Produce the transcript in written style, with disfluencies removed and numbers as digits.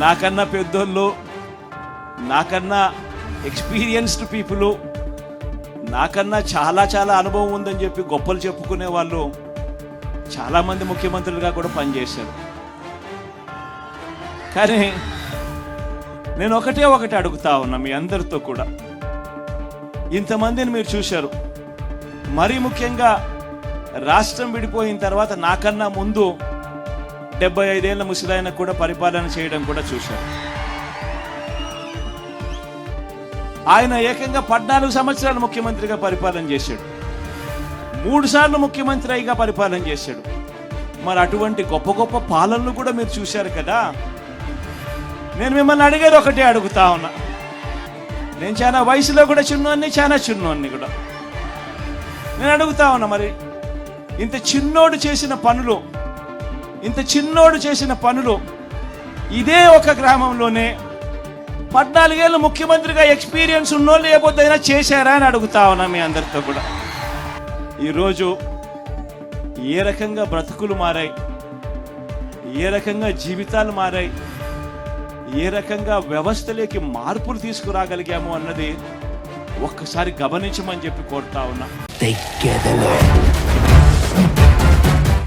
నాకన్నా పెద్దోళ్ళు, నాకన్నా ఎక్స్పీరియన్స్డ్ పీపుల్, నాకన్నా చాలా చాలా అనుభవం ఉందని చెప్పి గొప్పలు చెప్పుకునే వాళ్ళు చాలామంది ముఖ్యమంత్రులుగా కూడా పనిచేశారు. కానీ నేను ఒకటే అడుగుతా ఉన్నా మీ అందరితో కూడా, ఇంతమందిని మీరు చూశారు. మరీ ముఖ్యంగా రాష్ట్రం విడిపోయిన తర్వాత నాకన్నా ముందు 75 ఏళ్ల ముసలాయన కూడా పరిపాలన చేయడం కూడా చూశారు. ఆయన ఏకంగా 14 సంవత్సరాలు ముఖ్యమంత్రిగా పరిపాలన చేశాడు. 3 సార్లు ముఖ్యమంత్రి అయిగా పరిపాలన చేశాడు. మరి అటువంటి గొప్ప గొప్ప పాలనలు కూడా మీరు చూశారు కదా. నేను మిమ్మల్ని అడిగేది ఒకటే అడుగుతా ఉన్నా. నేను చాలా వయసులో కూడా చాలా చిన్నోన్ని కూడా నేను అడుగుతా ఉన్నా, మరి ఇంత చిన్నోడు చేసిన పనులు ఇదే ఒక గ్రామంలోనే 14 ఏళ్ళు ముఖ్యమంత్రిగా ఎక్స్పీరియన్స్ ఉన్నోళ్ళు ఏ పొద్దుైనా చేశారా అని అడుగుతా ఉన్నా మీ అందరితో కూడా. ఈరోజు ఏ రకంగా బ్రతుకులు మారాయి, ఏ రకంగా జీవితాలు మారాయి, ఏ రకంగా వ్యవస్థలోకి మార్పులు తీసుకురాగలిగాము అన్నది ఒక్కసారి గమనించమని చెప్పి కోరుతా ఉన్నా.